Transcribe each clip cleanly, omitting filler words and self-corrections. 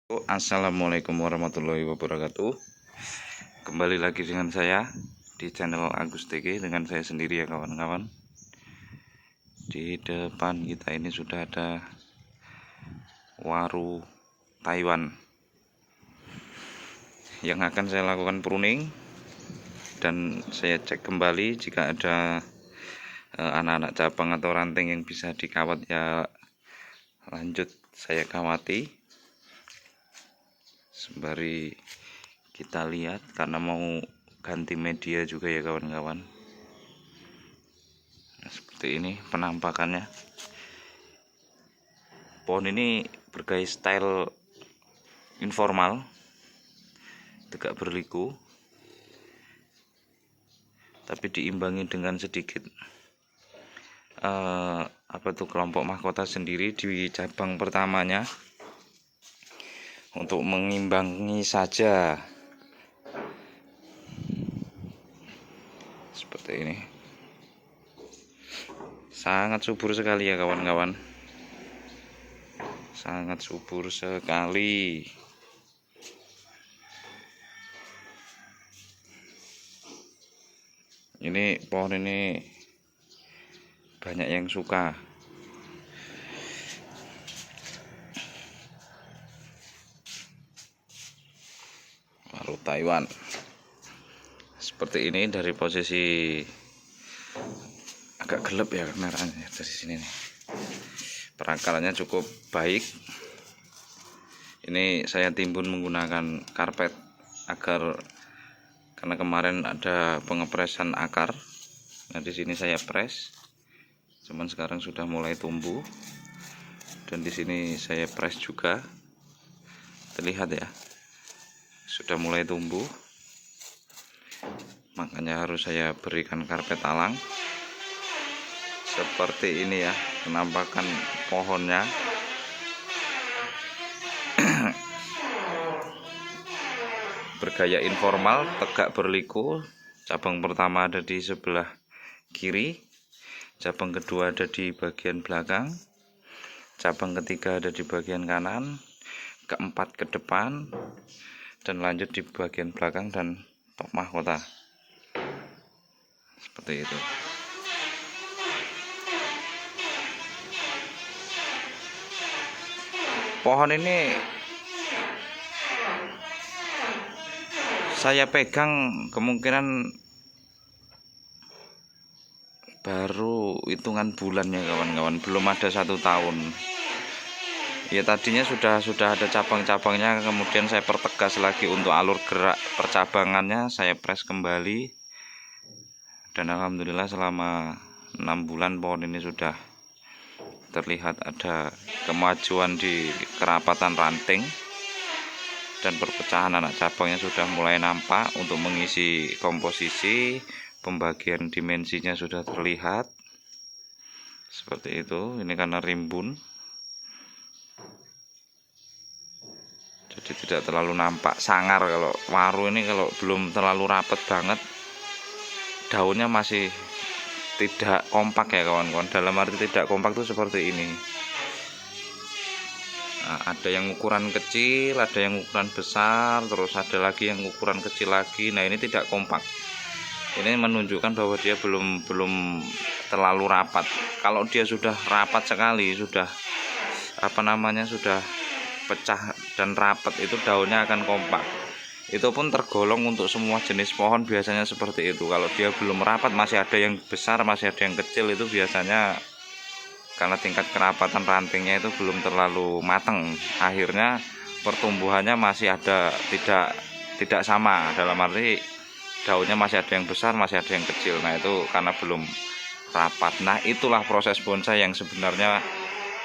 Assalamualaikum warahmatullahi wabarakatuh. Kembali lagi dengan saya di channel Agus TG, dengan saya sendiri ya kawan-kawan. Di depan kita ini sudah ada waru Taiwan yang akan saya lakukan pruning, dan saya cek kembali jika ada anak-anak cabang atau ranting yang bisa dikawat ya lanjut saya kawati sembari kita lihat, karena mau ganti media juga ya kawan-kawan. Nah, seperti ini penampakannya. Pohon ini bergaya style informal, tegak berliku, tapi diimbangi dengan sedikit kelompok mahkota sendiri di cabang pertamanya untuk mengimbangi saja. Seperti ini, sangat subur sekali ya kawan-kawan, sangat subur sekali. Ini pohon ini banyak yang suka. Waru Taiwan seperti ini dari posisi agak gelap ya kameranya dari sini nih. Perakarannya cukup baik. Ini saya timbun menggunakan karpet karena kemarin ada pengepresan akar. Nah, di sini saya press. Cuman sekarang sudah mulai tumbuh. Dan di sini saya press juga. Terlihat ya, sudah mulai tumbuh. Makanya harus saya berikan karpet alang. Seperti ini ya penampakan pohonnya. Bergaya informal, tegak berliku. Cabang pertama ada di sebelah kiri, cabang kedua ada di bagian belakang, cabang ketiga ada di bagian kanan, keempat ke depan, dan lanjut di bagian belakang dan top mahkota. Seperti itu. Pohon ini saya pegang kemungkinan baru hitungan bulan ya kawan-kawan, belum ada 1 tahun. Ya tadinya sudah ada cabang-cabangnya, kemudian saya pertegas lagi untuk alur gerak percabangannya, saya press kembali. Dan alhamdulillah selama 6 bulan pohon ini sudah terlihat ada kemajuan di kerapatan ranting, dan perpecahan anak cabangnya sudah mulai nampak untuk mengisi komposisi. Pembagian dimensinya sudah terlihat seperti itu. Ini karena rimbun, jadi tidak terlalu nampak sangar. Kalau waru ini kalau belum terlalu rapat banget, daunnya masih tidak kompak ya kawan-kawan. Dalam arti tidak kompak itu seperti ini. Nah, ada yang ukuran kecil, ada yang ukuran besar, terus ada lagi yang ukuran kecil lagi. Nah, ini tidak kompak. Ini menunjukkan bahwa dia belum terlalu rapat. Kalau dia sudah rapat sekali, sudah sudah pecah dan rapat, itu daunnya akan kompak. Itu pun tergolong untuk semua jenis pohon biasanya seperti itu. Kalau dia belum rapat, masih ada yang besar, masih ada yang kecil, itu biasanya karena tingkat kerapatan rantingnya itu belum terlalu matang. Akhirnya pertumbuhannya masih ada tidak sama, dalam arti daunnya masih ada yang besar, masih ada yang kecil. Nah, itu karena belum rapat. Nah, itulah proses bonsai yang sebenarnya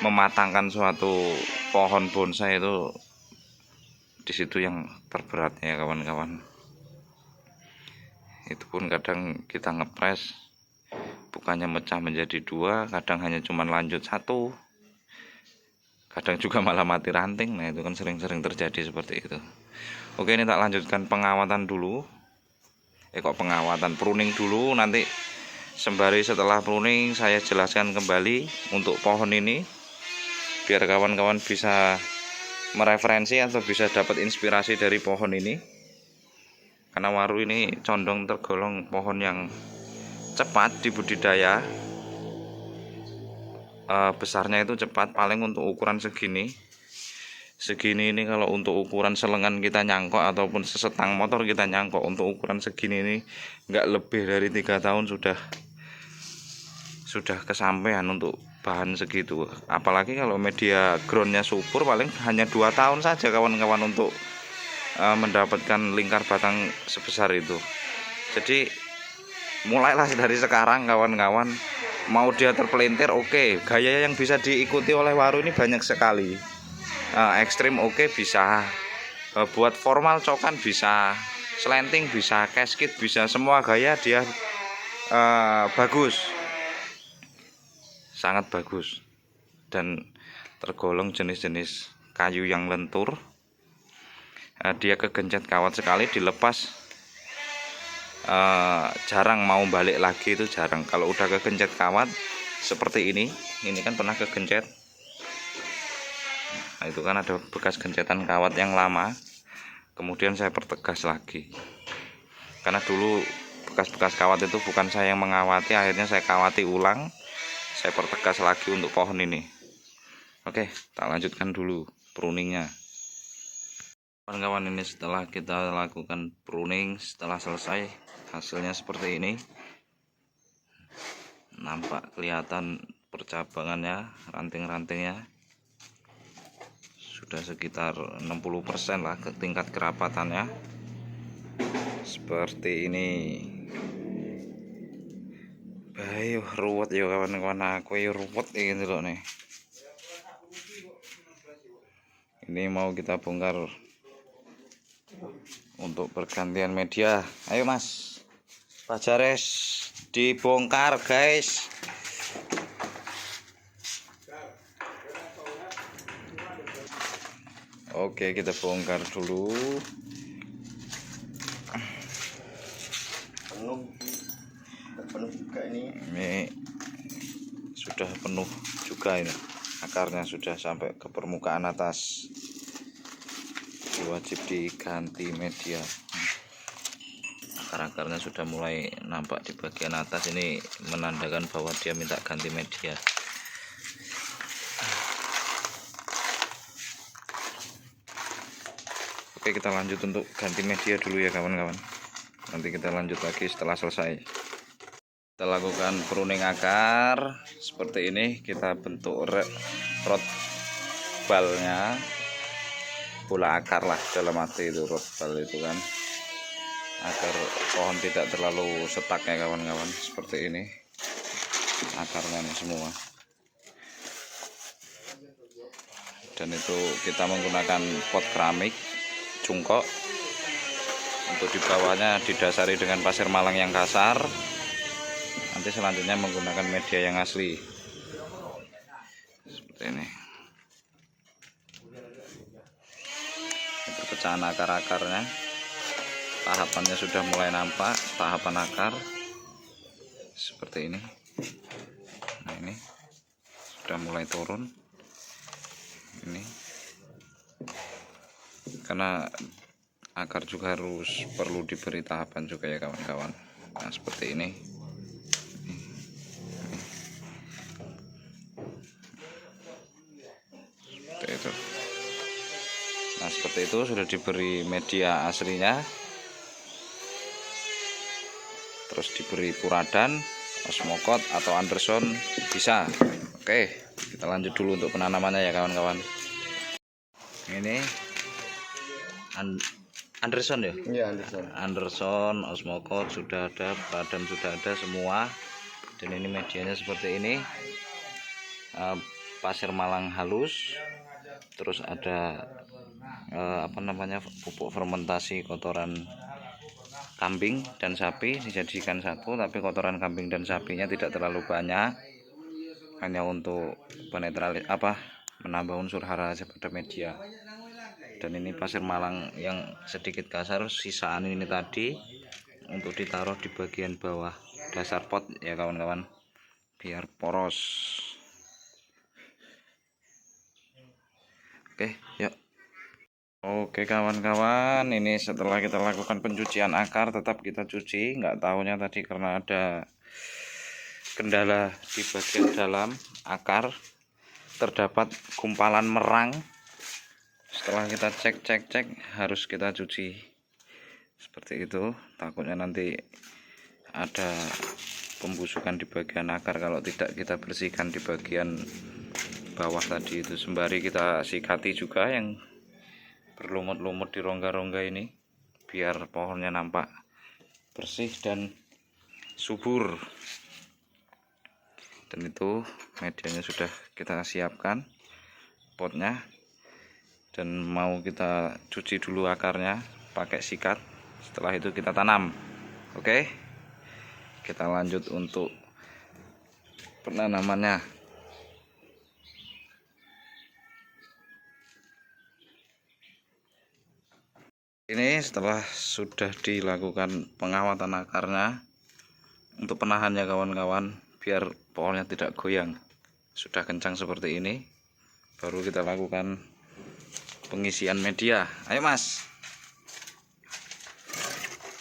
mematangkan suatu pohon bonsai itu. Di situ yang terberatnya ya kawan-kawan. Itu pun kadang kita ngepres, bukannya mecah menjadi 2, kadang hanya cuma lanjut 1, kadang juga malah mati ranting. Nah, itu kan sering-sering terjadi seperti itu. Oke, ini tak lanjutkan pengawatan dulu. Pruning dulu. Nanti sembari setelah pruning saya jelaskan kembali untuk pohon ini, biar kawan-kawan bisa mereferensi atau bisa dapat inspirasi dari pohon ini, karena waru ini condong tergolong pohon yang cepat di budidaya. Besarnya itu cepat, paling untuk ukuran segini ini kalau untuk ukuran selengan kita nyangkok ataupun sesetang motor kita nyangkok, untuk ukuran segini ini nggak lebih dari 3 tahun sudah kesampaian untuk bahan segitu. Apalagi kalau media groundnya subur, paling hanya 2 tahun saja kawan-kawan untuk mendapatkan lingkar batang sebesar itu. Jadi mulailah dari sekarang kawan-kawan. Mau dia terpelintir, oke. Gaya yang bisa diikuti oleh waru ini banyak sekali. Ekstrim oke, bisa. Buat formal cokan bisa, slanting bisa, casket bisa, semua gaya dia bagus, sangat bagus, dan tergolong jenis-jenis kayu yang lentur. Dia kegencet kawat sekali, dilepas jarang mau balik lagi, itu jarang. Kalau udah kegencet kawat seperti ini kan pernah kegencet. Nah, itu kan ada bekas gencetan kawat yang lama, kemudian saya pertegas lagi, karena dulu bekas-bekas kawat itu bukan saya yang mengawati, akhirnya saya kawati ulang, saya pertegas lagi untuk pohon ini. Oke, tak lanjutkan dulu pruningnya. Kawan-kawan, ini setelah kita lakukan pruning, setelah selesai, hasilnya seperti ini. Nampak kelihatan percabangannya, ranting-rantingnya sudah sekitar 60% lah ke tingkat kerapatannya. Seperti ini. Ayo ruwet ya kawan-kawan, aku ya ruwet ini loh nih. Ini mau kita bongkar untuk pergantian media. Ayo Mas Pajares, dibongkar guys. Oke, kita bongkar dulu. Penuh juga ini sudah penuh juga, ini akarnya sudah sampai ke permukaan atas, wajib diganti media. Akar-akarnya sudah mulai nampak di bagian atas, ini menandakan bahwa dia minta ganti media. Oke, kita lanjut untuk ganti media dulu ya kawan-kawan. Nanti kita lanjut lagi setelah selesai. Kita lakukan pruning akar seperti ini, kita bentuk rod balnya, bola akar lah dalam arti itu, rod bal itu kan, agar pohon tidak terlalu setak ya kawan-kawan. Seperti ini akarnya nih semua, dan itu kita menggunakan pot keramik cungkok. Untuk di bawahnya didasari dengan pasir malang yang kasar. Nanti selanjutnya menggunakan media yang asli seperti ini. Perpecahan akar-akarnya, tahapannya sudah mulai nampak, tahapan akar seperti ini. Nah, ini sudah mulai turun ini, karena akar juga harus perlu diberi tahapan juga ya kawan-kawan. Nah, seperti ini. Seperti itu. Nah, seperti itu sudah diberi media aslinya, terus diberi puradan, osmokot atau Anderson bisa. Oke, kita lanjut dulu untuk penanamannya ya kawan-kawan. Ini Anderson ya? Iya, Anderson, osmokot sudah ada, puradan sudah ada semua. Dan ini medianya seperti ini, pasir malang halus, terus ada pupuk fermentasi kotoran kambing dan sapi dijadikan satu, tapi kotoran kambing dan sapinya tidak terlalu banyak, hanya untuk menambah unsur hara saja pada media. Dan ini pasir malang yang sedikit kasar, sisaan ini tadi untuk ditaruh di bagian bawah dasar pot ya kawan-kawan, biar poros. Oke, yuk Oke kawan-kawan, ini setelah kita lakukan pencucian akar, tetap kita cuci. Nggak tahunya tadi karena ada kendala di bagian dalam akar, terdapat gumpalan merang. Setelah kita cek harus kita cuci seperti itu. Takutnya nanti ada pembusukan di bagian akar kalau tidak kita bersihkan di bagian bawah tadi itu. Sembari kita sikati juga yang berlumut-lumut di rongga-rongga ini biar pohonnya nampak bersih dan subur. Dan itu medianya sudah kita siapkan, potnya, dan mau kita cuci dulu akarnya pakai sikat. Setelah itu kita tanam. Oke, kita lanjut untuk penanamannya. Ini setelah sudah dilakukan pengawatan akarnya, untuk penahannya kawan-kawan biar pohonnya tidak goyang, sudah kencang seperti ini, baru kita lakukan pengisian media. Ayo mas,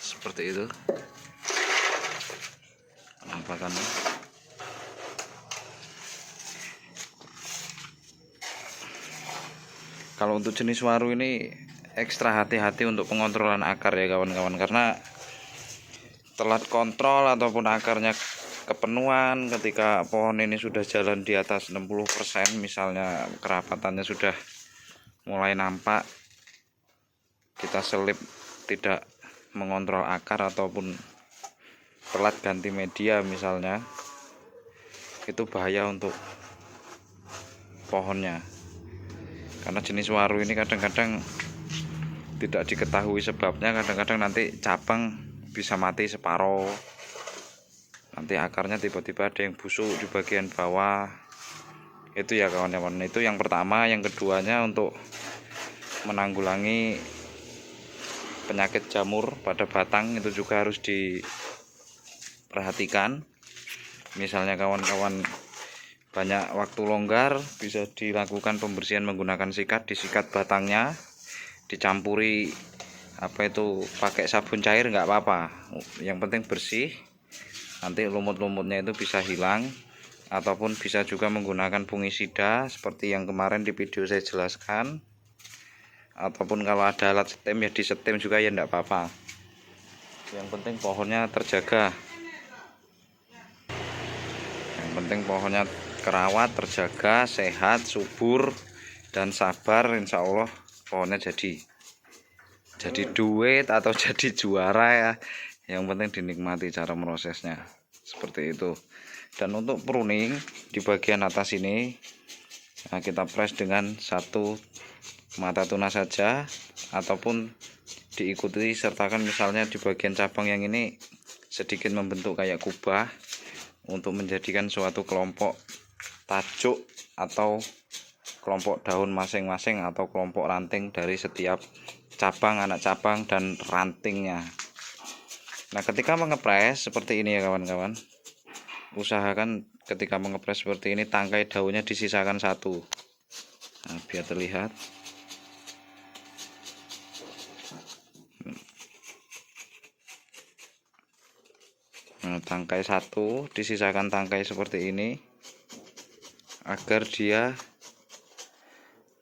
seperti itu penampakannya. Kalau untuk jenis waru ini ekstra hati-hati untuk pengontrolan akar ya kawan-kawan, karena telat kontrol ataupun akarnya kepenuhan ketika pohon ini sudah jalan di atas 60%, misalnya kerapatannya sudah mulai nampak, kita selip tidak mengontrol akar ataupun telat ganti media misalnya, itu bahaya untuk pohonnya. Karena jenis waru ini kadang-kadang tidak diketahui sebabnya, kadang-kadang nanti cabang bisa mati separuh, nanti akarnya tiba-tiba ada yang busuk di bagian bawah. Itu ya kawan-kawan, itu yang pertama. Yang keduanya, untuk menanggulangi penyakit jamur pada batang itu juga harus diperhatikan. Misalnya kawan-kawan banyak waktu longgar, bisa dilakukan pembersihan menggunakan sikat, disikat batangnya, dicampuri pakai sabun cair nggak apa-apa, yang penting bersih. Nanti lumut-lumutnya itu bisa hilang, ataupun bisa juga menggunakan fungisida seperti yang kemarin di video saya jelaskan, ataupun kalau ada alat stem ya disetem juga ya enggak apa-apa. Yang penting pohonnya terjaga, yang penting pohonnya kerawat, terjaga, sehat, subur, dan sabar. Insya Allah pohonnya jadi duit atau jadi juara ya. Yang penting dinikmati cara prosesnya seperti itu. Dan untuk pruning di bagian atas ini, nah, kita press dengan satu mata tunas saja, ataupun diikuti sertakan misalnya di bagian cabang yang ini sedikit membentuk kayak kubah, untuk menjadikan suatu kelompok tajuk atau kelompok daun masing-masing atau kelompok ranting dari setiap cabang, anak cabang, dan rantingnya. Nah, ketika mengepres seperti ini ya kawan-kawan, usahakan ketika mengepres seperti ini tangkai daunnya disisakan satu. Nah, biar terlihat. Nah, tangkai satu disisakan tangkai seperti ini agar dia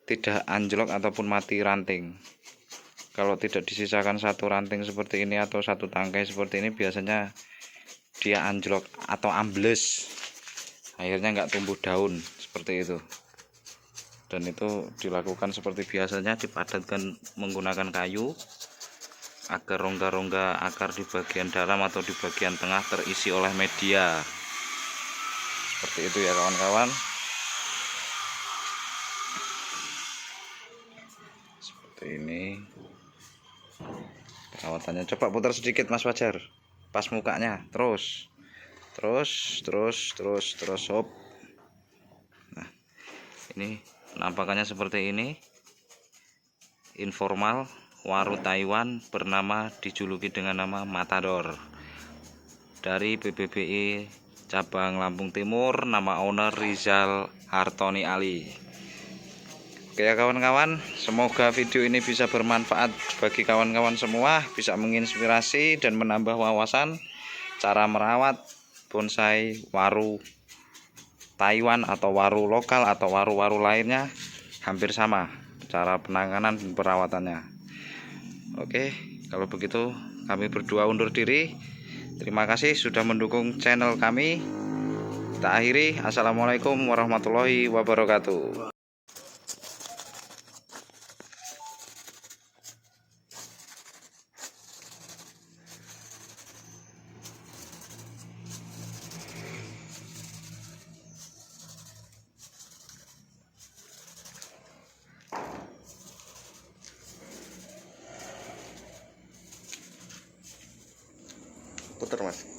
tidak anjlok ataupun mati ranting. Kalau tidak disisakan satu ranting seperti ini atau satu tangkai seperti ini, biasanya dia anjlok atau ambles, akhirnya nggak tumbuh daun seperti itu. Dan itu dilakukan seperti biasanya, dipadatkan menggunakan kayu agar rongga-rongga akar di bagian dalam atau di bagian tengah terisi oleh media. Seperti itu ya kawan-kawan. Seperti ini perawatannya. Coba putar sedikit Mas Fajar, pas mukanya, terus hop. Nah, ini penampakannya seperti ini. Informal waru Taiwan bernama, dijuluki dengan nama Matador, dari PBBI cabang Lampung Timur. Nama owner Rizal Hartoni Ali. Oke ya kawan-kawan, semoga video ini bisa bermanfaat bagi kawan-kawan semua, bisa menginspirasi dan menambah wawasan cara merawat bonsai waru Taiwan atau waru lokal atau waru-waru lainnya hampir sama cara penanganan dan perawatannya. Oke, kalau begitu kami berdua undur diri. Terima kasih sudah mendukung channel kami. Kita akhiri. Assalamualaikum warahmatullahi wabarakatuh. Putar mas.